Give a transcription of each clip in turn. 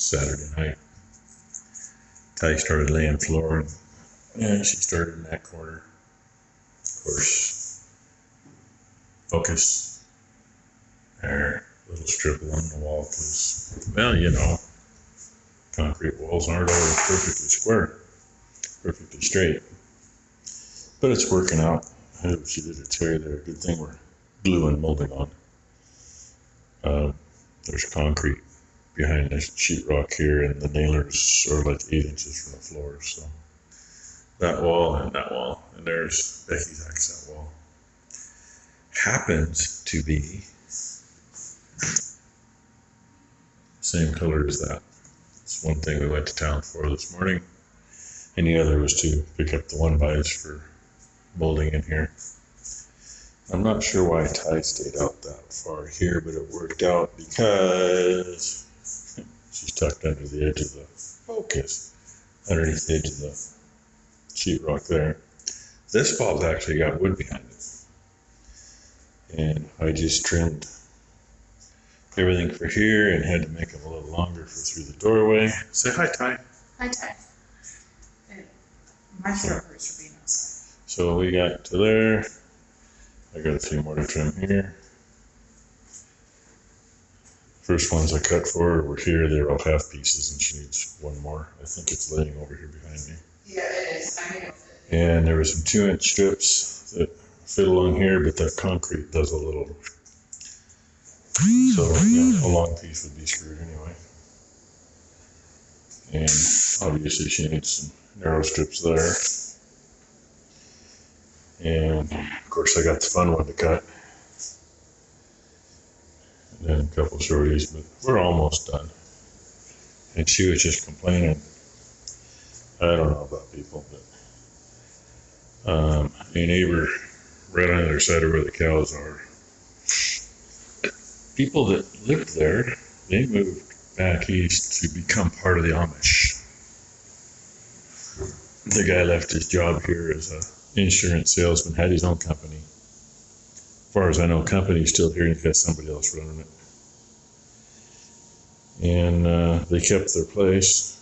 Saturday night. Ty started laying floor, and she started in that corner. Of course, focus there, little strip along the wall, because, well, you know, concrete walls aren't always perfectly square, perfectly straight. But it's working out. I hope she did her tear there. Good thing we're glue and molding on. There's concrete behind the sheetrock here, and the nailers are like 8 inches from the floor. So that wall, and there's Becky's accent wall. Happens to be same color as that. It's one thing we went to town for this morning, and the other was to pick up the 1x for molding in here. I'm not sure why Ty stayed out that far here, but it worked out because she's tucked under the edge of the focus, underneath the edge of the sheetrock there. This bulb's actually got wood behind it, and I just trimmed everything for here and had to make them a little longer for through the doorway. Say hi, Ty. Hi, Ty. My throat hurts for being outside. So we got to there. I got a few more to trim here. First ones I cut for her were here. They were all half pieces, and she needs one more. I think it's laying over here behind me. Yeah, it is. I know. And there were some 2-inch strips that fit along here, but that concrete does a little. So, a long piece would be screwed anyway. And obviously she needs some narrow strips there. And of course I got the fun one to cut. And then a couple shorties, but we're almost done. And she was just complaining. I don't know about people, but a neighbor right on the other side of where the cows are. People that lived there, they moved back east to become part of the Amish. The guy left his job here as an insurance salesman, had his own company. As far as I know, company's still here and he's got somebody else running it. And they kept their place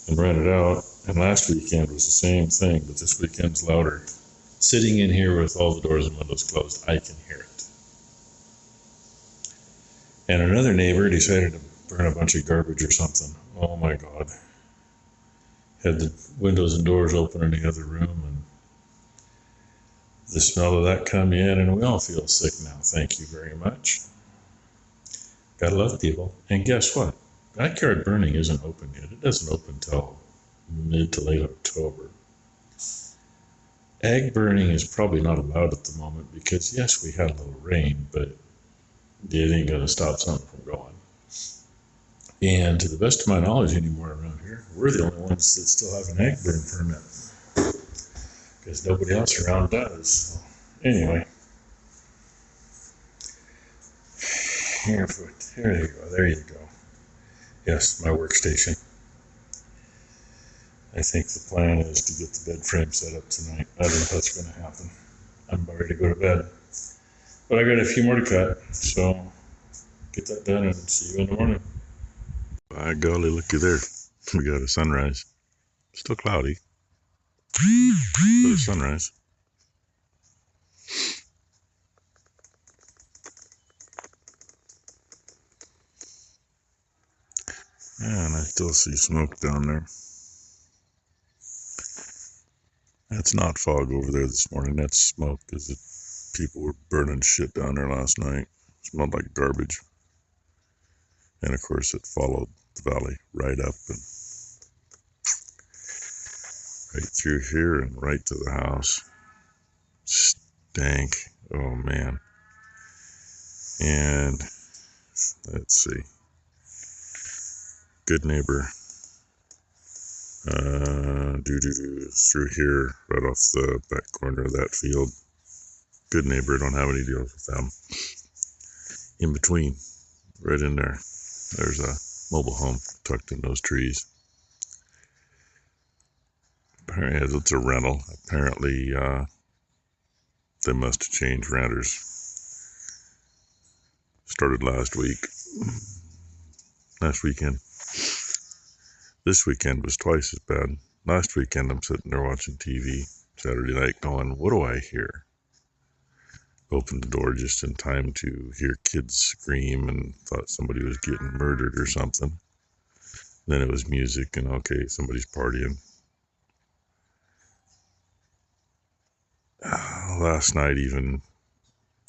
and rented out. And last weekend was the same thing, but this weekend's louder. Sitting in here with all the doors and windows closed, I can hear it. And another neighbor decided to burn a bunch of garbage or something. Oh my God. Had the windows and doors open in the other room, and the smell of that come in, and we all feel sick now. Thank you very much. Gotta love people. And guess what? Backyard burning isn't open yet. It doesn't open till mid to late October. Ag burning is probably not allowed at the moment because, yes, we had a little rain, but it ain't going to stop something from going. And to the best of my knowledge anymore around here, we're the only ones that still have an ag burn permit because nobody else around does. So, anyway. Here you go. There you go. Yes, my workstation. I think the plan is to get the bed frame set up tonight. I don't know if that's going to happen. I'm about ready to go to bed. But I got a few more to cut, so get that done and see you in the morning. By golly, looky there. We got a sunrise. Still cloudy, but a sunrise. And I still see smoke down there. That's not fog over there this morning. That's smoke because people were burning shit down there last night. It smelled like garbage. And of course it followed the valley right up and right through here and right to the house. Stank. Oh man. And let's see. Good neighbor. Through here, right off the back corner of that field. Good neighbor, don't have any deals with them. In between, right in there, there's a mobile home tucked in those trees. Apparently, it's a rental. Apparently, they must have changed renters. Started last weekend. This weekend was twice as bad. Last weekend I'm sitting there watching TV Saturday night going, what do I hear? Opened the door just in time to hear kids scream and thought somebody was getting murdered or something. Then it was music and okay, somebody's partying. Last night even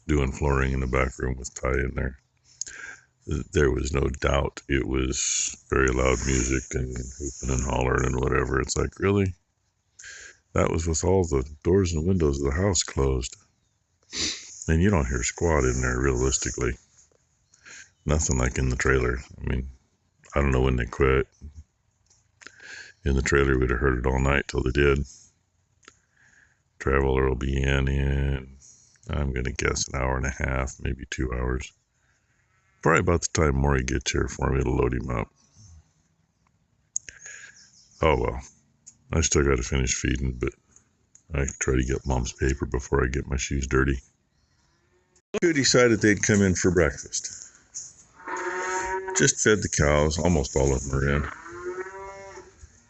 doing flooring in the back room with Ty in there. There was no doubt it was very loud music and hooping and hollering and whatever. It's like, really? That was with all the doors and windows of the house closed. And you don't hear squat in there realistically. Nothing like in the trailer. I mean, I don't know when they quit. In the trailer, we'd have heard it all night till they did. Traveler will be in, I'm going to guess, an hour and a half, maybe 2 hours. Probably about the time Mory gets here for me to load him up. Oh well, I still got to finish feeding, but I try to get Mom's paper before I get my shoes dirty. Who decided they'd come in for breakfast? Just fed the cows, almost all of them are in.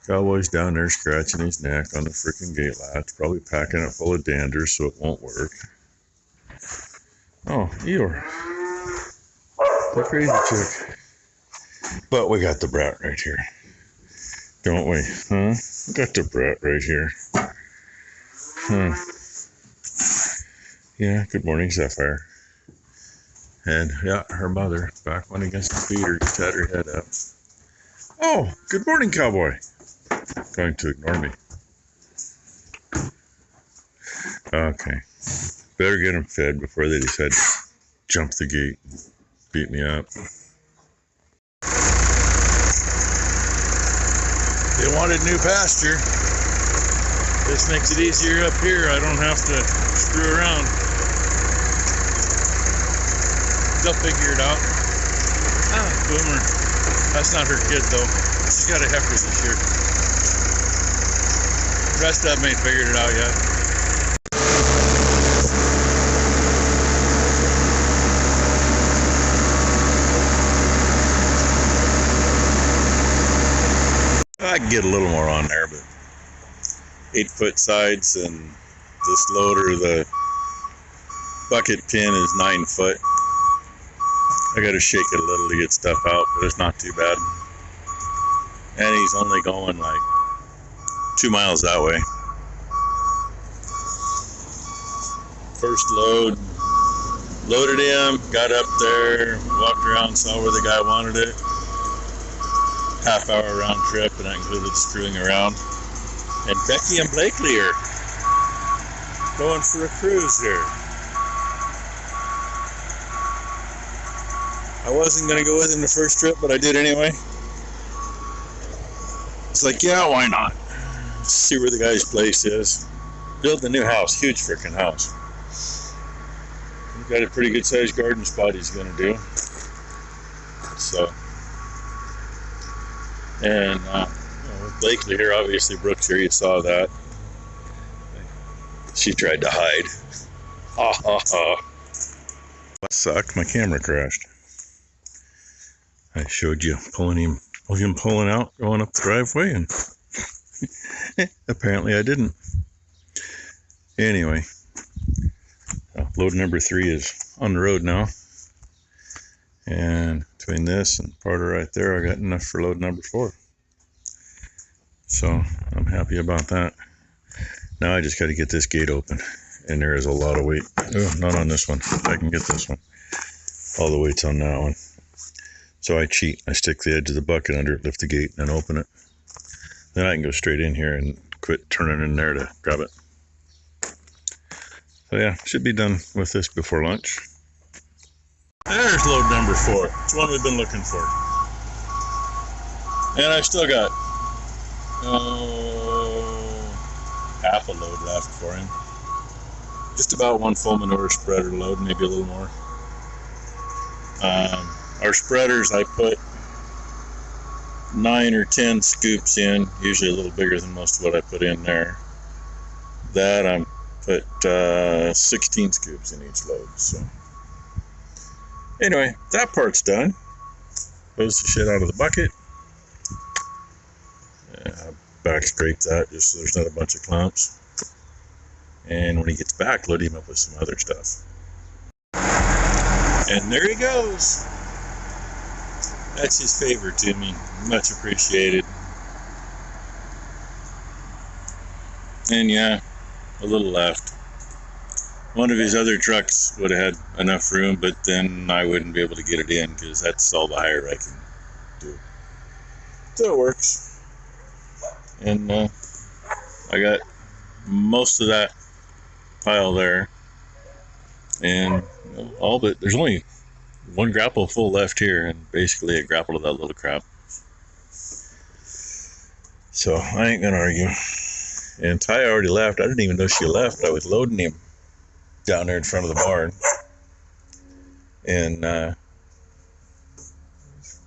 Cowboy's down there scratching his neck on the frickin' gate latch, probably packing it full of dander so it won't work. Oh, Eeyore. The crazy chick. But we got the brat right here. Don't we? Huh? We got the brat right here. Huh. Yeah, good morning, Sapphire. And yeah, her mother, back one against the feeder, just had her head up. Oh, good morning, Cowboy. Going to ignore me. Okay. Better get them fed before they decide to jump the gate and beat me up. They wanted new pasture. This makes it easier up here. I don't have to screw around. They'll figure it out. Ah, Boomer. That's not her kid though. She's got a heifer this year. The rest of them ain't figured it out yet. I can get a little more on there, but 8-foot sides, and this loader, the bucket pin is 9 foot. I gotta shake it a little to get stuff out, but it's not too bad. And he's only going like 2 miles that way. First load, loaded him, got up there, walked around, saw where the guy wanted it. Half-hour round trip, and that included screwing around. And Becky and Blakely are going for a cruise here. I wasn't going to go with him the first trip, but I did anyway. It's like, yeah, why not? See where the guy's place is. Building a new house, huge freaking house. He's got a pretty good sized garden spot he's going to do. So. And Blakely here, obviously Brooks here, you saw that. She tried to hide. Ha ha ha. That sucked, my camera crashed. I showed you pulling out, going up the driveway, and apparently I didn't. Anyway, load number 3 is on the road now. And between this and part of right there, I got enough for load number 4. So I'm happy about that. Now I just got to get this gate open. And there is a lot of weight. Oh, not on this one. I can get this one. All the weight's on that one. So I cheat. I stick the edge of the bucket under it, lift the gate, and open it. Then I can go straight in here and quit turning in there to grab it. So yeah, should be done with this before lunch. There's load number 4. It's the one we've been looking for. And I still got half a load left for him. Just about one full manure spreader load, maybe a little more. Our spreaders, I put 9 or 10 scoops in, usually a little bigger than most of what I put in there. That I put 16 scoops in each load. So anyway, that part's done. Hose the shit out of the bucket. back scrape that just so there's not a bunch of clumps. And when he gets back, load him up with some other stuff. And there he goes. That's his favor to me. Much appreciated. And yeah, a little left. One of his other trucks would have had enough room, but then I wouldn't be able to get it in because that's all the higher I can do. So it works. And I got most of that pile there. And all but there's only one grapple full left here, and basically a grapple of that little crap. So I ain't gonna argue. And Ty already left. I didn't even know she left. I was loading him down there in front of the barn. And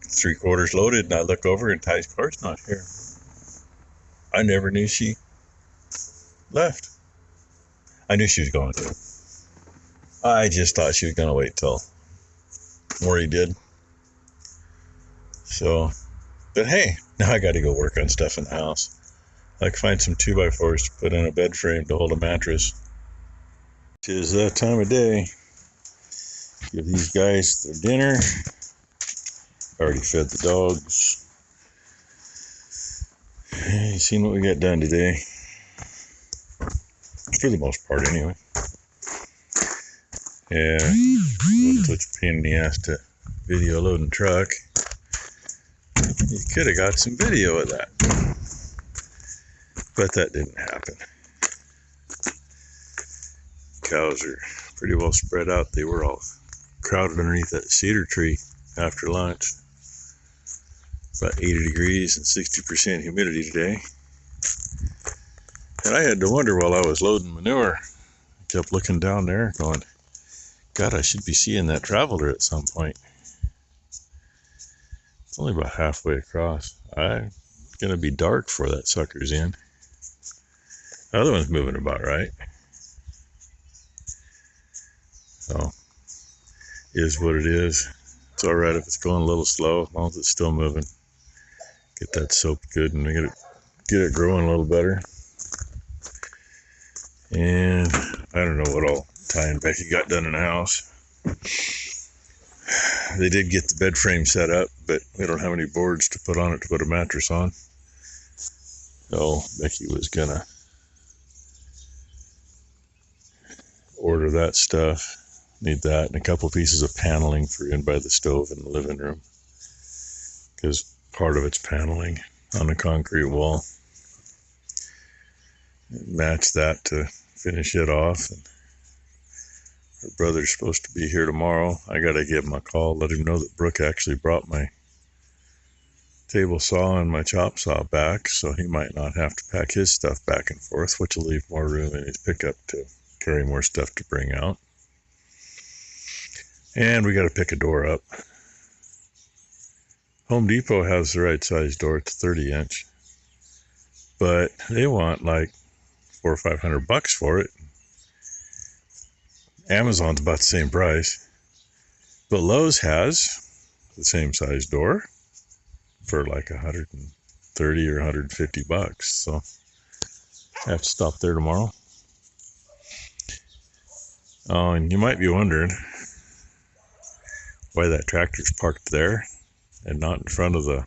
3/4 loaded, and I look over and Ty's car's not here. I never knew she left. I knew she was going to. I just thought she was going to wait till Mory did. So, but hey, now I got to go work on stuff in the house. I can find some 2x4s to put in a bed frame to hold a mattress. Tis that time of day. Give these guys their dinner. Already fed the dogs. You seen what we got done today? For the most part, anyway. Yeah, wasn't such a pain in the ass to video loading truck. You could have got some video of that, but that didn't happen. Cows are pretty well spread out. They were all crowded underneath that cedar tree after lunch. About 80 degrees and 60% humidity today. And I had to wonder while I was loading manure. I kept looking down there going, God, I should be seeing that traveler at some point. It's only about halfway across. It's going to be dark before that sucker's in. The other one's moving about right. So, is what it is. It's alright if it's going a little slow, as long as it's still moving. Get that soap good and get it growing a little better. And I don't know what all Ty and Becky got done in the house. They did get the bed frame set up, but we don't have any boards to put on it to put a mattress on. So Becky was gonna order that stuff. Need that and a couple pieces of paneling for in by the stove in the living room, because part of it's paneling on the concrete wall. Match that to finish it off. And her brother's supposed to be here tomorrow. I gotta give him a call, let him know that Brooke actually brought my table saw and my chop saw back, so he might not have to pack his stuff back and forth, which will leave more room in his pickup to carry more stuff to bring out. And we gotta pick a door up. Home Depot has the right size door. It's 30-inch, but they want like $400 or $500 for it. Amazon's about the same price, but Lowe's has the same size door for like $130 or $150. So I have to stop there tomorrow. Oh, and you might be wondering why that tractor's parked there and not in front of the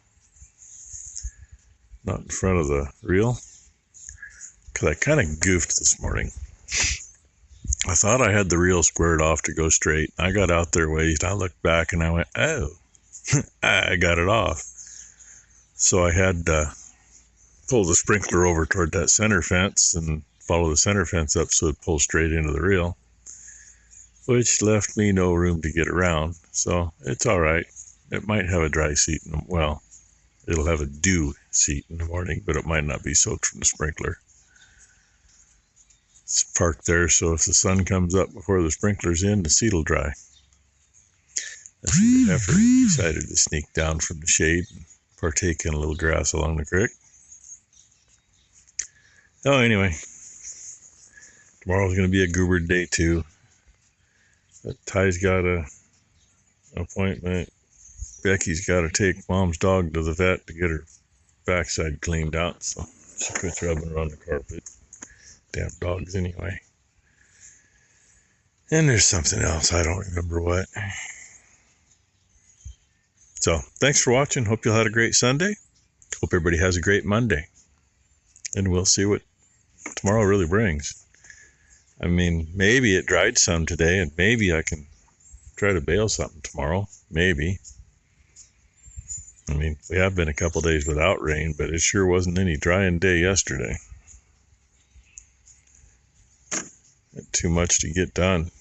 reel. Because I kind of goofed this morning. I thought I had the reel squared off to go straight. I got out there ways. I looked back and I went, oh, I got it off. So I had to pull the sprinkler over toward that center fence and follow the center fence up so it pulls straight into the reel, which left me no room to get around. So it's all right. It might have a dry seat. Well, it'll have a dew seat in the morning, but it might not be soaked from the sprinkler. It's parked there, so if the sun comes up before the sprinkler's in, the seat will dry. That's the effort. Decided to sneak down from the shade and partake in a little grass along the creek. Oh, anyway, tomorrow's going to be a goober day too. But Ty's got an appointment. Becky's got to take Mom's dog to the vet to get her backside cleaned out, so she quit rubbing around the carpet. Damn dogs anyway. And there's something else, I don't remember what. So, thanks for watching. Hope you all had a great Sunday. Hope everybody has a great Monday. And we'll see what tomorrow really brings. I mean, maybe it dried some today, and maybe I can try to bale something tomorrow. Maybe. I mean, we have been a couple days without rain, but it sure wasn't any drying day yesterday. Too much to get done.